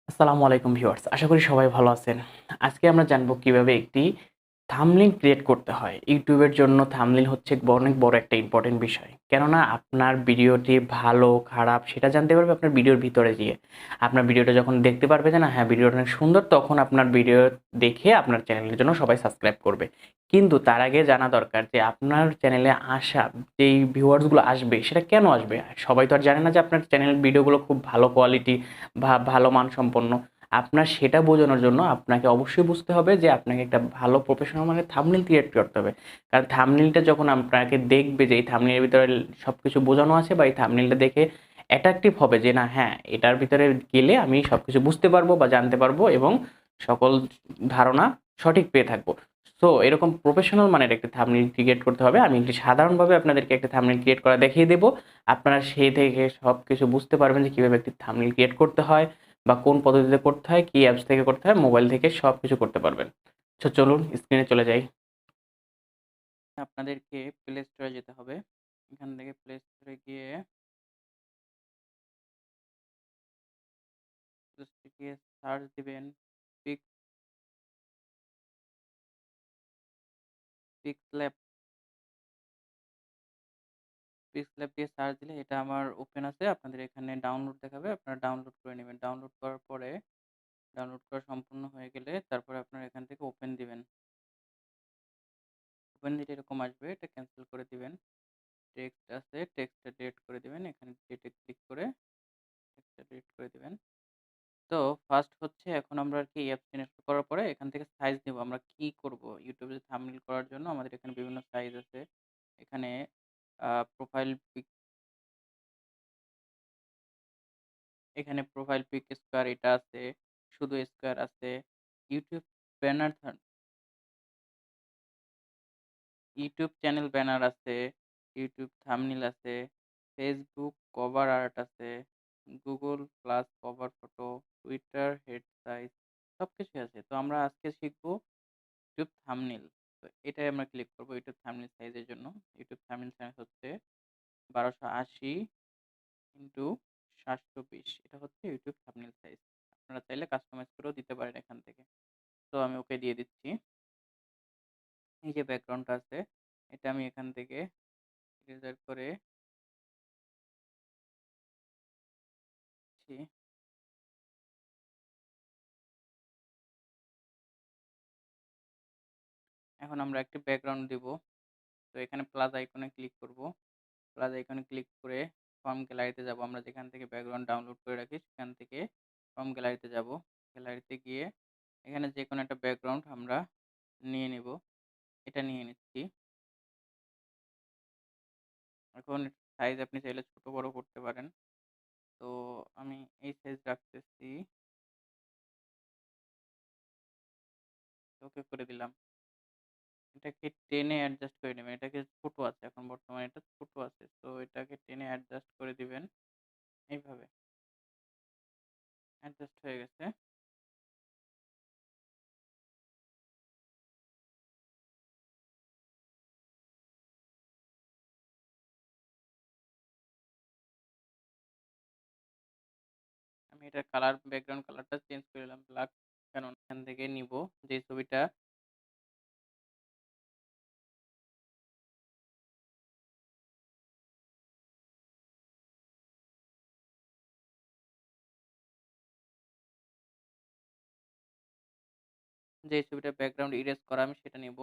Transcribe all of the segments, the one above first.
আসসালামু আলাইকুম ভিউয়ার্স। আশা করি সবাই ভালো আছেন। আজকে আমরা জানবো কিভাবে একটি থাম্বনেইল ক্রিয়েট করতে হয়। YouTube এর জন্য থাম্বনেইল হচ্ছে অনেক বড় একটা ইম্পোর্টেন্ট বিষয়। কেননা আপনার ভিডিওটি ভালো, খারাপ সেটা জানতে পারবে আপনার ভিডিওর ভিতরে যেয়ে। আপনার ভিডিওটা যখন দেখতে পারবে যে না হ্যাঁ, ভিডিওটা অনেক সুন্দর তখন আপনার ভিডিও দেখে আপনার চ্যানেলের জন্য সবাই সাবস্ক্রাইব করবে। কিন্তু তার আগে জানা দরকার যে আপনার চ্যানেলে আসা যেই ভিউয়ার্স গুলো আসবে সেটা কেন আসবে? সবাই তো আর জানে না যে আপনার চ্যানেলের ভিডিওগুলো খুব ভালো কোয়ালিটি ভালো মানসম্পন্ন। আপনার সেটা বোঝানোর জন্য আপনাকে অবশ্যই বুঝতে হবে যে আপনাকে একটা ভালো প্রফেশনাল মানের থাম্বনেইল ক্রিয়েট করতে হবে। কারণ থাম্বনেইলটা যখন আপনাকে দেখবে যে এই থাম্বনেইলের ভিতরে সবকিছু বোঝানো আছে বা এই থাম্বনেইলটা দেখে অ্যাট্রাকটিভ হবে যে না হ্যাঁ, এটার ভিতরে গেলে আমি সবকিছু বুঝতে পারবো বা জানতে পারবো এবং সকল ধারণা সঠিক পেয়ে থাকবো। সো এরকম প্রফেশনাল মানের একটা থাম্বনেইল ক্রিয়েট করতে হবে। আমি একটি সাধারণভাবে আপনাদেরকে একটা থাম্বনেইল ক্রিয়েট করা দেখিয়ে দেব। আপনারা সেই থেকে সবকিছু বুঝতে পারবেন যে কিভাবে একটি থাম্বনেইল ক্রিয়েট করতে হয় বা কোন পদ্ধতিতে করতে হয়, কি অ্যাপস থেকে করতে হয়, মোবাইল থেকে সবকিছু করতে পারবেন। সো চলুন স্ক্রিনে চলে যাই। আপনাদেরকে প্লে স্টোরে যেতে হবে। এখান থেকে প্লে স্টোরে গিয়ে সার্চ দিবেন পিক্স পিক্সল্যাব পিক্সল্যাব দিয়ে সার্চ দিলে এটা আমার ওপেন আছে। আপনাদের এখানে ডাউনলোড দেখাবে। আপনারা ডাউনলোড করে নেবেন। ডাউনলোড করার পরে ডাউনলোড করা সম্পূর্ণ হয়ে গেলে তারপরে আপনারা এখান থেকে ওপেন দিবেন। ওপেন দিলে এরকম আসবে। এটা ক্যানসেল করে দিবেন। টেক্সট আছে, টেক্সটটা ডিলিট করে দিবেন। এখানে ডিলিটে ক্লিক করে টেক্সটটা ডিলিট করে দিবেন। তো ফার্স্ট হচ্ছে এখন আমরা আর কি অ্যাপস ইনস্টল করার পরে এখান থেকে সাইজ নেব। আমরা কি করব? YouTube এ থাম্বনেইল করার জন্য আমাদের এখানে বিভিন্ন সাইজ আছে। এখানে profile pic profile pic square এটা আছে, শুধু স্কোয়ার আছে। YouTube banner YouTube channel banner আছে, ইউটিউব থাম্বনেইল আছে, ফেসবুক কভার আর্ট আছে, Google plus cover photo, Twitter head size সবকিছুই আছে। তো আমরা আজকে শিখবো ইউটিউব থাম্বনেইল। তো এটাই আমরা ক্লিক করব ইউটিউব থাম্বনেইল সাইজের জন্য। ইউটিউব থাম্বনেইল সাইজ হচ্ছে 1280 ইনটু 720। এটা হচ্ছে ইউটিউব থাম্বনেইল সাইজ। আপনারা চাইলে কাস্টমাইজ করেও দিতে পারেন এখান থেকে। তো আমি ওকে দিয়ে দিচ্ছি। এই যে ব্যাকগ্রাউন্ডটা আছে এটা আমি এখান থেকে ইরেজার করে দিচ্ছি। এখন আমরা একটি ব্যাকগ্রাউন্ড দিব। তো এখানে প্লাস আইকনে ক্লিক করব। প্লাস আইকনে ক্লিক করে ফর্ম গ্যালারিতে যাব। আমরা যেখান থেকে ব্যাকগ্রাউন্ড ডাউনলোড করে রাখি সেখান থেকে ফর্ম গ্যালারিতে যাব। গ্যালারিতে গিয়ে এখানে যে কোনো একটা ব্যাকগ্রাউন্ড আমরা নিয়ে নিব। এটা নিয়ে নিচ্ছি। এখন সাইজ আপনি চাইলে ছোট বড় করতে পারেন। তো আমি এই সাইজ রাখতেছি। ওকে করে দিলাম। এটাকে টেনে অ্যাডজাস্ট করে নেবেন। এটাকে ছোট আছে এখন বর্তমানে এটা ছোট আছে। তো এটাকে টেনে অ্যাডজাস্ট করে দিবেন এইভাবে। অ্যাডজাস্ট হয়ে গেছে। আমি এটার কালার ব্যাকগ্রাউন্ড কালারটা চেঞ্জ করে নিলাম ব্ল্যাক। কারণ এখান থেকে নিব যে ছবিটা ব্যাকগ্রাউন্ড ইরেজ করা আমি সেটা নিব।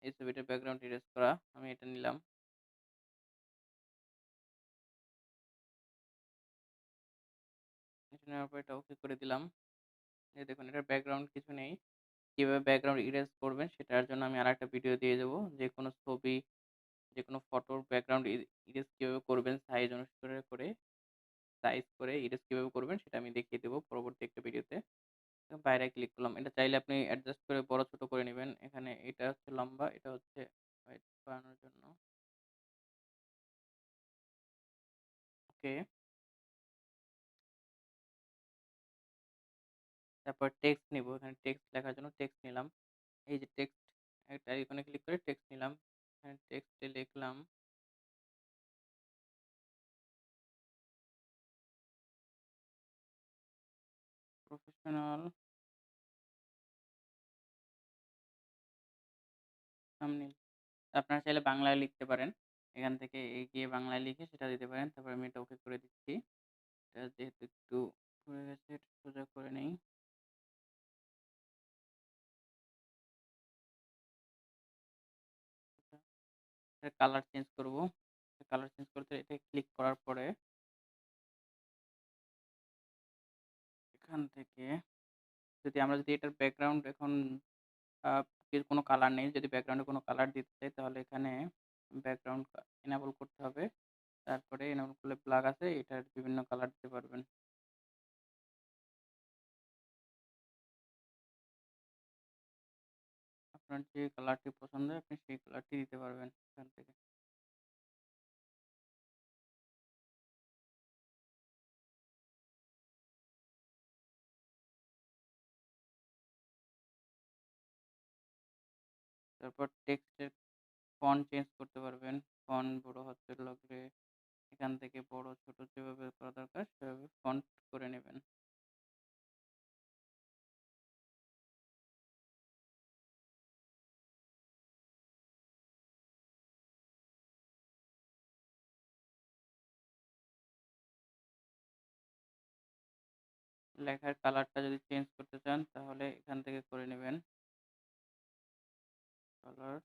এই ছবিটার ব্যাকগ্রাউন্ড ইরেজ করা আমি এটা নিলাম। এটা নেওয়ার পর এটা ওকে করে দিলাম। এই দেখুন এটার ব্যাকগ্রাউন্ড কিছু নেই। কিভাবে ব্যাকগ্রাউন্ড ইরেজ করবেন সেটার জন্য আমি আরেকটা ভিডিও দিয়ে দেবো। যেকোনো ছবি, যেকোনো ফটোর ব্যাকগ্রাউন্ড ইরেজ কিভাবে করবেন সাইজ অনুসারে করে সাইজ করে ইরেজ কিভাবে করবেন সেটা আমি দেখিয়ে দেবো পরবর্তী একটা ভিডিওতে। বাইরে ক্লিক করলাম। এটা চাইলে আপনি অ্যাডজাস্ট করে বড় ছোট করে নেবেন। এখানে এটা হচ্ছে লম্বা, এটা হচ্ছে হাইট বাড়ানোর জন্য। ওকে। তারপর টেক্সট নিব। এখানে টেক্সট লেখার জন্য টেক্সট নিলাম। এই যে টেক্সট একটা আইকনে ক্লিক করে টেক্সট নিলাম। এখানে টেক্সটে লিখলাম প্রফেশনাল থাম্বনেইল। আপনারা চাইলে বাংলায় লিখতে পারেন। এখান থেকে গিয়ে বাংলায় লিখে সেটা দিতে পারেন। তারপর আমি এটা ওকে করে দিচ্ছি। এটা যেহেতু একটু হয়ে গেছে এটা সোজা করে নেই। এটার কালার চেঞ্জ করব। কালার চেঞ্জ করতে এটা ক্লিক করার পরে এখান থেকে যদি এটার ব্যাকগ্রাউন্ড এখন আ এর কোনো কালার নেই। যদি ব্যাকগ্রাউন্ডে কোনো কালার দিতে চাই তাহলে এখানে ব্যাকগ্রাউন্ড এনেবল করতে হবে। তারপরে এনেবল করলে প্লাগ আছে এটার বিভিন্ন কালার দিতে পারবেন। আপনার যে কালারটি পছন্দ হয় আপনি সেই কালারটি দিতে পারবেন এখান থেকে। তারপর টেক্সটের ফন্ট চেঞ্জ করতে পারবেন। ফন্ট বড় হাতের লাগলে এখান থেকে বড় ছোট যেভাবে করা দরকার সেভাবে ফন্ট করে নেবেন। লেখার কালারটা যদি চেঞ্জ করতে চান তাহলে এখান থেকে করে নেবেন। কালার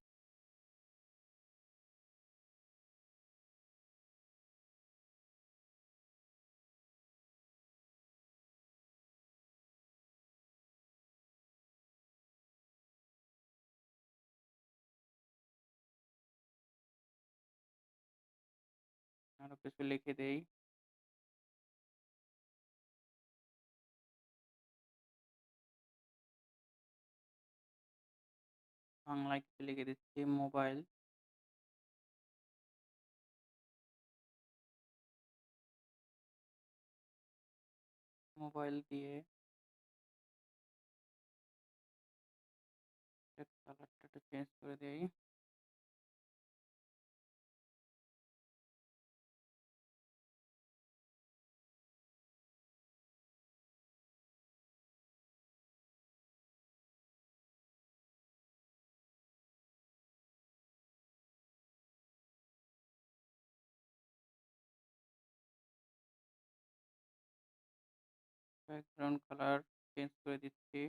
আরো কিছু লিখে দেই। বাংলায় কিছু লিখে দিচ্ছি মোবাইল। মোবাইল দিয়ে কালারটা একটু চেঞ্জ করে দেই। ব্যাকগ্রাউন্ড কালার চেঞ্জ করে দিচ্ছি।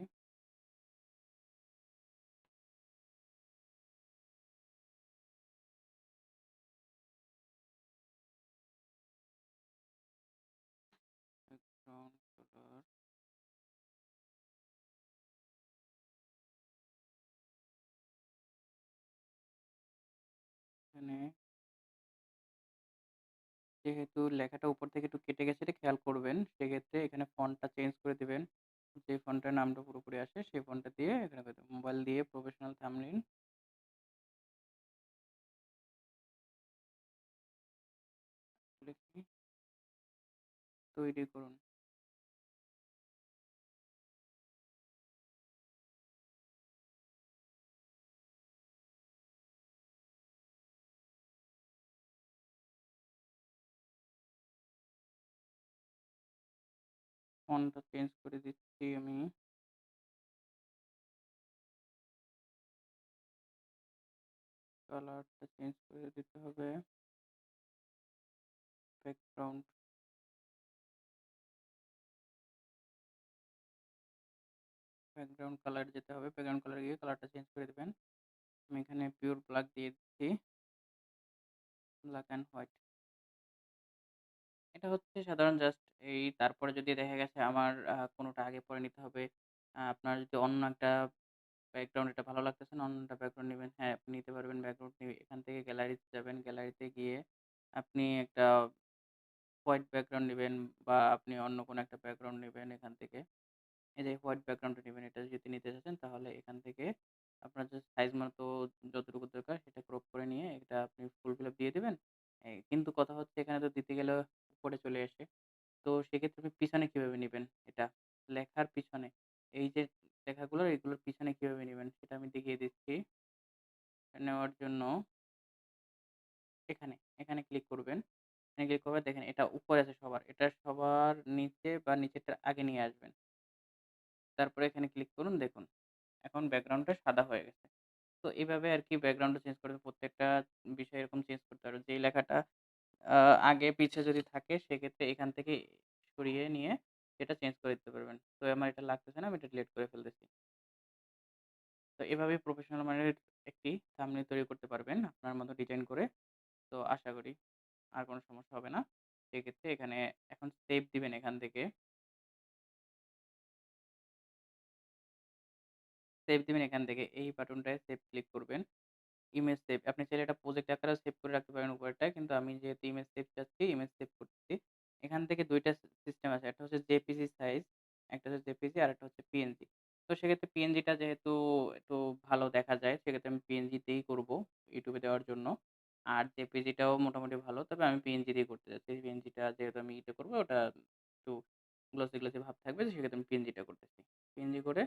ব্যাকগ্রাউন্ড কালার এখানে যেহেতু লেখাটা উপর থেকে একটু কেটে গেছে এটা খেয়াল করবেন। সেক্ষেত্রে এখানে ফন্টটা চেঞ্জ করে দিবেন। যে ফন্টের নামটা পুরোপুরি আসে সেই ফন্টটা দিয়ে এখানে করে দেবেন। মোবাইল দিয়ে প্রফেশনাল থাম্বনেইল লিখে তৈরি করুন। ফন্টটা চেঞ্জ করে দিচ্ছি আমি। কালারটা চেঞ্জ করে দিতে হবে। ব্যাকগ্রাউন্ড ব্যাকগ্রাউন্ড কালার যেতে হবে। ব্যাকগ্রাউন্ড কালারে গিয়ে কালারটা চেঞ্জ করে দিবেন। আমি এখানে পিওর ব্ল্যাক দিয়ে দিচ্ছি। Black and white. এটা হচ্ছে সাধারণ জাস্ট তারপরে যদি দেখা গেছে আমার কোনোটা আগে পরে নিতে হবে। আপনার যদি অন্য একটা ব্যাকগ্রাউন্ড এটা ভালো লাগতেছে না, অন্য একটা ব্যাকগ্রাউন্ড নিবেন। হ্যাঁ, আপনি নিতে পারবেন ব্যাকগ্রাউন্ড নিয়ে এখান থেকে গ্যালারিতে যাবেন। গ্যালারিতে গিয়ে আপনি একটা হোয়াইট ব্যাকগ্রাউন্ড নিবেন বা আপনি অন্য কোনো একটা ব্যাকগ্রাউন্ড নিবেন এখান থেকে। এই যে হোয়াইট ব্যাকগ্রাউন্ডটা নিবেন এটা যদি নিতে চাচ্ছেন তাহলে এখান থেকে আপনার জাস্ট সাইজ মতো যতটুকু দরকার সেটা ক্রপ করে নিয়ে এটা আপনি ফুল ফিল আপ দিয়ে দিবেন। কিন্তু কথা হচ্ছে এখানে তো দিতে গেলে উপরে চলে আসে। তো সেক্ষেত্রে আপনি পিছনে কিভাবে নিবেন এটা? লেখার পিছনে এই যে লেখাগুলো এগুলোর পিছনে কিভাবে নিবেন সেটা আমি দেখিয়ে দিচ্ছি। নেওয়ার জন্য এখানে ক্লিক করবেন। এখানে ক্লিক করবেন দেখেন এটা উপরে আছে সবার। এটা সবার নিচে বা নিচেরটার আগে নিয়ে আসবেন। তারপরে এখানে ক্লিক করুন, দেখুন এখন ব্যাকগ্রাউন্ডটা সাদা হয়ে গেছে। তো এভাবে আরকি ব্যাকগ্রাউন্ডটা চেঞ্জ করে প্রত্যেকটা বিষয় এরকম চেঞ্জ করতে পারবেন। যেই লেখাটা আ আগে পিছে যদি থাকে সেক্ষেত্রে এখান থেকে সরিয়ে নিয়ে সেটা চেঞ্জ করে দিতে পারবেন। তো আমার এটা লাগতেছে না, আমি এটা ডিলিট করে ফেলতেছি। তো এভাবেই প্রফেশনাল মানের একটি থাম্বনেইল তৈরি করতে পারবেন আপনার মতো ডিজাইন করে। তো আশা করি আর কোনো সমস্যা হবে না। সেক্ষেত্রে এখানে এখন সেভ দিবেন এখান থেকে। সেভ দিবেন এখান থেকে এই বাটনটায় সেভ ক্লিক করবেন। Image save. আপনি চাইলে এটা প্রজেক্ট আকারেও সেভ করে রাখতে পারেন উপরেরটায়। কিন্তু আমি যেহেতু ইমেজ সেভ চাচ্ছি, ইমেজ সেভ করতেছি। এখান থেকে ২ টা সিস্টেম আছে। একটা হচ্ছে জেপিজি সাইজ, একটা হচ্ছে জেপিজি আরেকটা হচ্ছে পিএনজি। তো সেক্ষেত্রে পিএনজিটা যেহেতু একটু ভালো দেখা যায়, সেক্ষেত্রে আমি পিএনজি দিয়েই করব YouTube এ দেওয়ার জন্য। আর জেপিজিটাও মোটামুটি ভালো। তবে আমি পিএনজি দিয়ে করতে চাচ্ছি। পিএনজিটা যেহেতু আমি করব ওটা একটু গ্লসি, গ্লসি ভাব থাকবে। সেক্ষেত্রে আমি পিএনজিটা করতেছি। পিএনজি করে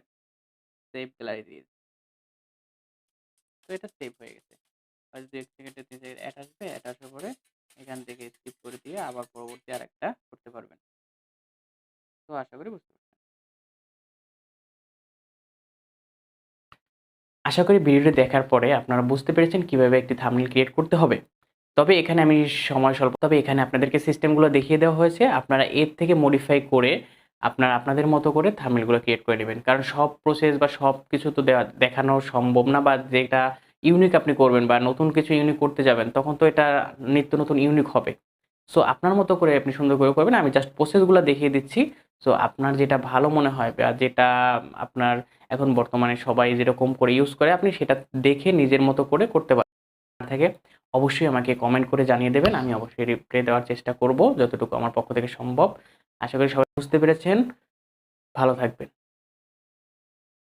সেভ গ্যালারি দিয়ে দিই। তো এটা সেভ হয়ে গেছে। হয়তো ২-১ সেকেন্ডে ৩ সেকেন্ড অ্যাড আসবে। অ্যাড আসার পরে এখান থেকে স্কিপ করে দিয়ে আবার পরবর্তী আরেকটা করতে পারবেন। তো আশা করি বুঝতে পারছেন। আশা করি ভিডিওটি দেখার পরে আপনারা বুঝতে পেরেছেন কিভাবে একটি থাম্বনেইল ক্রিয়েট করতে হবে। তবে এখানে আপনাদেরকে সিস্টেমগুলো দেখিয়ে দেওয়া হয়েছে। আপনারা এর থেকে মডিফাই করে আপনারা আপনাদের মতো করে থাম্বনেইলগুলো ক্রিয়েট করে নিবেন। কারণ সব প্রসেস বা সবকিছু তো দেখানো সম্ভব না, বা যেটা ইউনিক আপনি করবেন বা নতুন কিছু ইউনিক করতে যাবেন তখন তো এটা নিত্য নতুন ইউনিক হবে। সো আপনার মতো করে আপনি সুন্দর করে করবেন। আমি জাস্ট প্রসেসগুলো দেখিয়ে দিচ্ছি। সো আপনার যেটা ভালো মনে হয় বা যেটা আপনার এখন বর্তমানে সবাই যেরকম করে ইউজ করে আপনি সেটা দেখে নিজের মতো করে করতে পারেন। থাকে অবশ্যই আমাকে কমেন্ট করে জানিয়ে দেবেন। আমি অবশ্যই রিপ্লাই দেওয়ার চেষ্টা করব যতটুকু আমার পক্ষ থেকে সম্ভব। আশা করি সবাই বুঝতে পেরেছেন। ভালো থাকবেন।